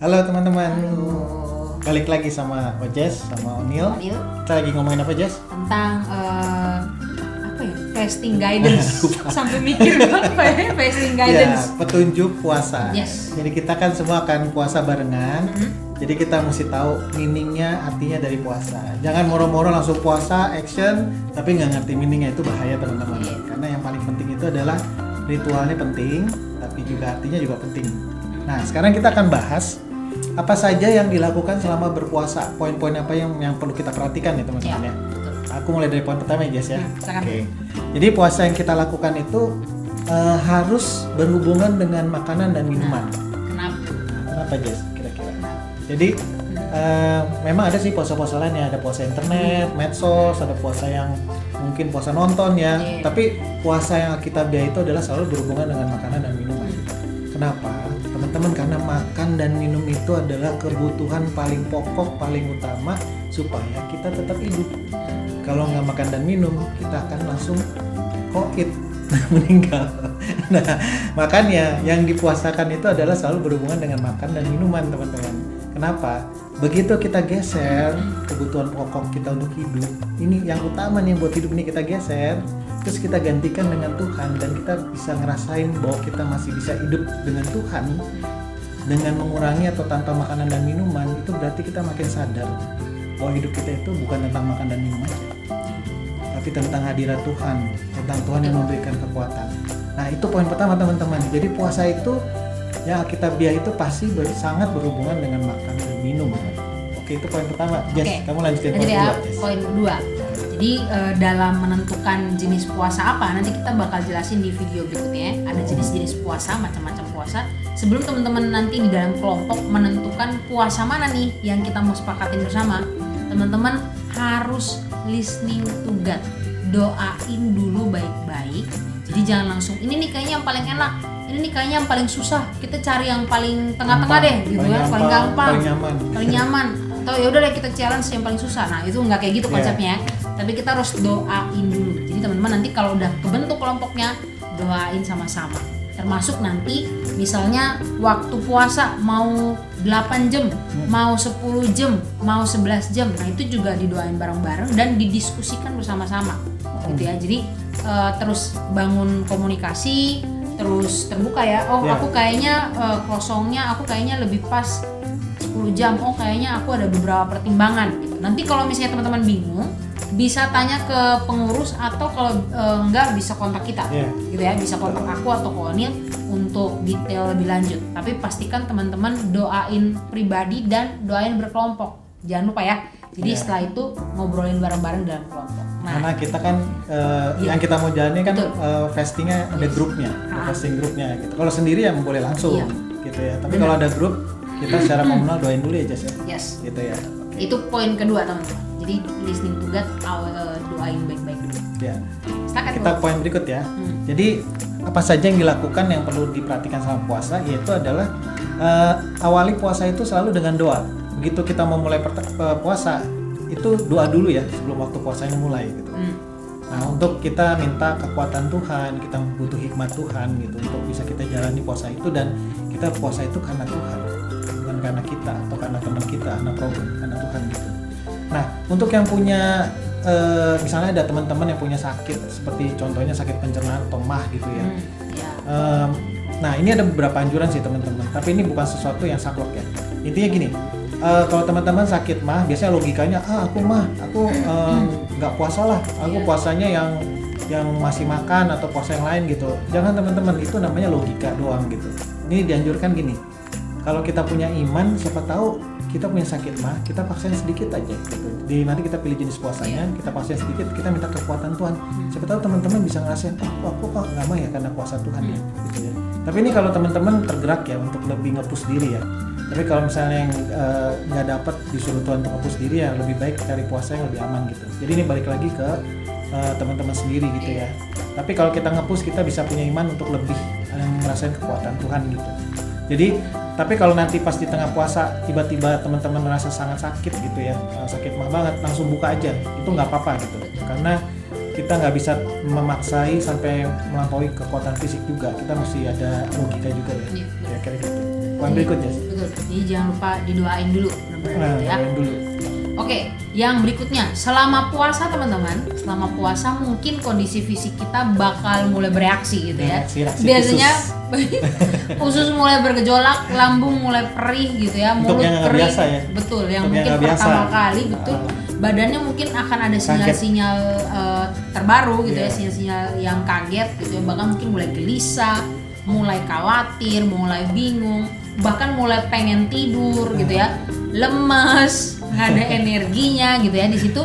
Halo teman-teman, Halo. balik lagi sama Ojes, sama O'Neil. O'Neil. Kita lagi ngomongin apa, Jess? Tentang apa ya? Fasting guidance. Sampai mikir apa ya? Fasting guidance. Ya, petunjuk puasa. Yes. Jadi kita kan semua akan puasa barengan. Jadi kita mesti tahu meaningnya, artinya dari puasa. Jangan moro-moro langsung puasa, action, tapi nggak ngerti meaningnya, itu bahaya teman-teman. Iya. Karena yang paling penting itu adalah ritualnya penting, tapi juga artinya juga penting. Nah, sekarang kita akan bahas apa saja yang dilakukan selama berpuasa. Poin-poin apa yang perlu kita perhatikan ya teman-teman ya. Betul. Aku mulai dari poin pertama ya, Jess ya. Silakan. Oke. Jadi puasa yang kita lakukan itu harus berhubungan dengan makanan dan minuman. Kenapa? Kenapa, Jess? Kira-kira. Jadi memang ada sih puasa-puasa lain ya. Ada puasa internet, medsos, ada puasa yang mungkin puasa nonton ya. Iya. Tapi puasa yang Alkitabiah itu adalah selalu berhubungan dengan makanan dan minuman. Kenapa? Teman-teman, karena makan dan minum itu adalah kebutuhan paling pokok, paling utama supaya kita tetap hidup. Kalau nggak makan dan minum, kita akan langsung COVID, meninggal. Nah, makanya yang dipuasakan itu adalah selalu berhubungan dengan makan dan minuman, teman-teman. Kenapa? Begitu kita geser kebutuhan pokok kita untuk hidup, ini yang utama nih buat hidup ini kita geser, terus kita gantikan dengan Tuhan, dan kita bisa ngerasain bahwa kita masih bisa hidup dengan Tuhan dengan mengurangi atau tanpa makanan dan minuman. Itu berarti kita makin sadar bahwa hidup kita itu bukan tentang makan dan minum aja, tapi tentang hadirat Tuhan, tentang Tuhan yang memberikan kekuatan. Nah, itu poin pertama teman-teman. Jadi puasa itu ya, Alkitabiah itu pasti sangat berhubungan dengan makan dan minum. Oke, itu poin pertama. Jess, Oke. kamu lanjutin poin Lanjut kedua, ya, Jess. poin kedua. Jadi dalam menentukan jenis puasa apa, nanti kita bakal jelasin di video berikutnya. Ada jenis-jenis puasa, macam-macam puasa. Sebelum teman-teman nanti di dalam kelompok menentukan puasa mana nih yang kita mau sepakatin bersama, teman-teman harus listening to God. Doain dulu baik-baik. Jadi jangan langsung ini nih kayaknya yang paling enak, ini nih kayaknya yang paling susah. Kita cari yang paling tengah-tengah deh, gitu ya, paling gampang, paling nyaman. Atau ya udah deh kita challenge yang paling susah. Nah, itu nggak kayak gitu konsepnya. Tapi kita harus doain dulu. Jadi teman-teman nanti kalau udah kebentuk kelompoknya, doain sama-sama. Termasuk nanti misalnya waktu puasa mau 8 jam, mau 10 jam, mau 11 jam. Nah, itu juga didoain bareng-bareng dan didiskusikan bersama-sama. Gitu ya. Jadi terus bangun komunikasi, terus terbuka ya. Oh, Ya. aku kayaknya kosongnya aku kayaknya lebih pas 10 jam. Oh, kayaknya aku ada beberapa pertimbangan gitu. Nanti kalau misalnya teman-teman bingung, bisa tanya ke pengurus, atau kalau enggak bisa kontak kita. Gitu ya, bisa kontak aku atau O'Neil untuk detail lebih lanjut. Tapi pastikan teman-teman doain pribadi dan doain berkelompok. Jangan lupa ya. Jadi setelah itu ngobrolin bareng-bareng dalam kelompok. Nah, Karena kita kan yang kita mau jalani kan Betul. fastingnya ada grupnya, ada fasting grupnya gitu. Kalau sendiri ya boleh langsung Iya. gitu ya. Tapi kalau ada grup, kita secara komunal doain dulu ya, Jess ya. yes. Gitu ya. Oke. Itu poin kedua teman-teman. Jadi listening to God, doain baik-baik dulu. Ya. Silakan. Kita Bu. poin berikut ya. Jadi apa saja yang dilakukan yang perlu diperhatikan sama puasa, yaitu adalah awali puasa itu selalu dengan doa. Begitu kita mau mulai puasa, itu doa dulu ya sebelum waktu puasanya mulai gitu. Nah, untuk kita minta kekuatan Tuhan, kita butuh hikmat Tuhan gitu untuk bisa kita jalani puasa itu, dan kita puasa itu karena Tuhan, bukan karena kita atau karena teman kita, karena program, karena Tuhan gitu. Nah, untuk yang punya misalnya ada teman-teman yang punya sakit, seperti contohnya sakit pencernaan atau MAH gitu ya. Ya. Nah, ini ada beberapa anjuran sih teman-teman, tapi ini bukan sesuatu yang saklek ya. Intinya gini, kalau teman-teman sakit MAH, biasanya logikanya aku MAH, aku nggak puasa lah, aku puasanya yang masih makan atau puasa yang lain gitu. Jangan teman-teman, itu namanya logika doang gitu. Ini dianjurkan gini, kalau kita punya iman, siapa tahu kita punya sakit MAH, kita paksain sedikit aja gitu. Nanti kita pilih jenis puasanya, kita paksain sedikit, kita minta kekuatan Tuhan. Siapa tahu teman-teman bisa ngerasain, aku kok nggak mah ya karena puasa Tuhan ya, gitu ya. Tapi ini kalau teman-teman tergerak ya untuk lebih nge-push diri ya. Tapi kalau misalnya yang nggak dapat disuruh Tuhan untuk nge-push diri, ya lebih baik cari puasa yang lebih aman gitu. Jadi ini balik lagi ke teman-teman sendiri gitu ya. Tapi kalau kita nge-push, kita bisa punya iman untuk lebih ngerasain kekuatan Tuhan gitu. Jadi tapi kalau nanti pas di tengah puasa tiba-tiba teman-teman merasa sangat sakit gitu ya, sakit mah banget, langsung buka aja, itu nggak apa-apa gitu. Karena kita nggak bisa memaksai sampai melampaui kekuatan fisik juga, kita mesti ada logika juga ya, kayak gitu. poin berikutnya. Betul. Jadi jangan lupa didoain dulu benar-benar Nah, gitu ya. doain dulu. Oke, yang berikutnya, selama puasa teman-teman, selama puasa mungkin kondisi fisik kita bakal mulai bereaksi gitu ya. Reaksi Biasanya usus mulai bergejolak, lambung mulai perih gitu ya, Untuk mulut yang nggak kering. biasa ya. Betul, yang Untuk yang mungkin nggak biasa. pertama kali betul. Badannya mungkin akan ada sinyal-sinyal terbaru gitu ya, Iya. sinyal-sinyal yang kaget gitu ya, bahkan mungkin mulai gelisah, mulai khawatir, mulai bingung, bahkan mulai pengen tidur gitu ya, lemes, nggak ada energinya gitu ya. Di situ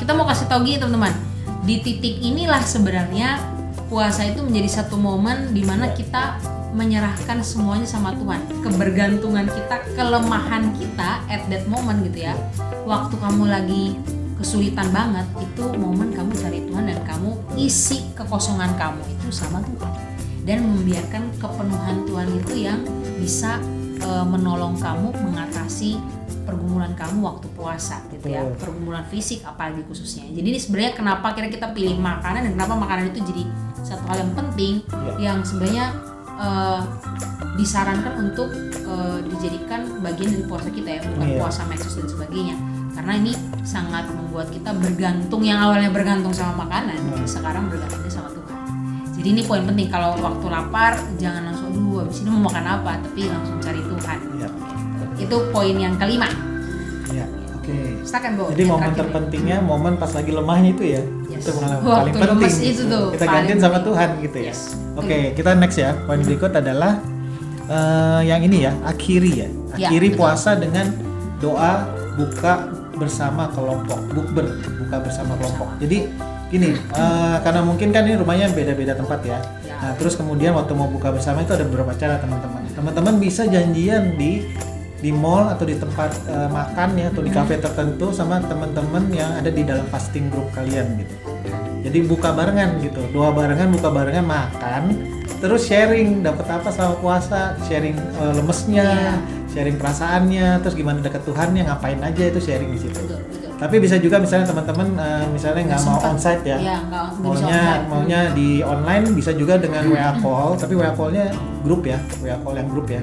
kita mau kasih tau gini teman-teman, di titik inilah sebenarnya puasa itu menjadi satu momen di mana kita menyerahkan semuanya sama Tuhan, kebergantungan kita, kelemahan kita at that moment gitu ya. Waktu kamu lagi kesulitan banget, itu momen kamu cari Tuhan dan kamu isi kekosongan kamu itu sama Tuhan, dan membiarkan kepenuhan Tuhan itu yang bisa menolong kamu mengatasi pergumulan kamu waktu puasa gitu ya, pergumulan fisik apalagi khususnya. Jadi ini sebenarnya kenapa kira kita pilih makanan dan kenapa makanan itu jadi satu hal yang penting yang sebenarnya disarankan untuk dijadikan bagian dari puasa kita ya, bukan puasa medsos dan sebagainya. Karena ini sangat membuat kita bergantung, yang awalnya bergantung sama makanan, sekarang bergantungnya sama Tuhan. Jadi ini poin penting, kalau waktu lapar jangan langsung aduh habis ini mau makan apa, tapi langsung cari Tuhan. Ya. Itu poin yang kelima. Ya, oke. Silakan Bo. Jadi momen terpentingnya momen pas lagi lemahnya itu ya. Yes. Itu pengalaman Waktu paling penting. lemes itu tuh, Kita paling gantiin sama penting. Tuhan gitu ya. Yes. Oke, kita next ya. Poin berikut adalah yang ini ya, akhiri ya. Ya, Akhiri betul. puasa dengan doa buka bersama kelompok, bukber, buka bersama kelompok. Jadi gini, karena mungkin kan ini rumahnya beda-beda tempat ya. Ya. Nah, terus kemudian waktu mau buka bersama itu ada beberapa cara teman-teman. Teman-teman bisa janjian di mall atau di tempat makan ya, atau di kafe tertentu sama teman-teman yang ada di dalam fasting group kalian gitu. Jadi buka barengan gitu, doa barengan, buka barengan, makan, terus sharing dapat apa selama puasa, sharing lemesnya, sharing perasaannya, terus gimana deket Tuhannya, ngapain aja itu sharing di situ. Betul, betul. Tapi bisa juga misalnya teman-teman misalnya nggak mau sempat. onsite ya, Iya, nggak bisa onsite. maunya di online, bisa juga dengan WA call, tapi WA call-nya grup ya, WA call yang grup ya.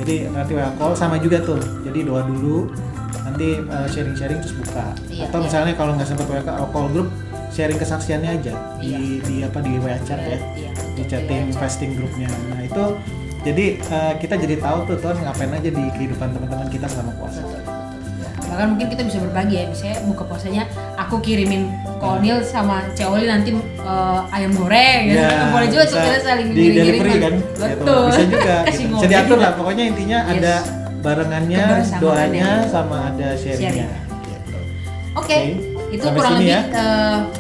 Jadi nanti WA call sama juga tuh, jadi doa dulu, nanti sharing-sharing terus buka. Iya, Atau iya. misalnya kalau nggak sempat WA call grup, sharing kesaksiannya aja di WA chat ya, Iya, di chatting fasting grupnya. Nah itu jadi kita jadi tahu tuh Tuhan ngapain aja di kehidupan teman-teman kita selama puasa. Bahkan mungkin kita bisa berbagi ya, misalnya buka puasanya aku kirimin Konil sama Ceoli nanti ayam goreng gitu. Ya, Boleh juga tuh bisa kita saling di ngirim-ngiriman. delivery kan. Betul. Bisa juga Kasih gitu. ngopi Bisa diatur juga. lah, pokoknya intinya Yes. ada barengannya, Kebersamaan doanya ya. sama ada sharingnya. Gitu. Oke, itu Sampai kurang sini lebih ya. kita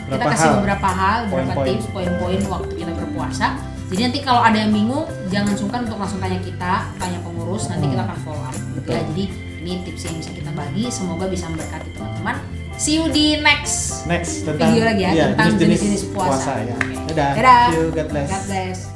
Berapa kasih hal. beberapa hal, beberapa Poin-poin. tips, poin-poin waktu kita berpuasa. Jadi nanti kalau ada yang bingung, jangan sungkan untuk langsung tanya kita, tanya pengurus, nanti kita akan follow up. Gitu ya. Betul. Jadi ini tips yang bisa kita bagi, semoga bisa memberkati teman-teman. See you di next Next tentang video lagi ya, tentang jenis-jenis jenis-jenis puasa. ya. Oke. Dadah. Dadah. See you, God bless. God bless.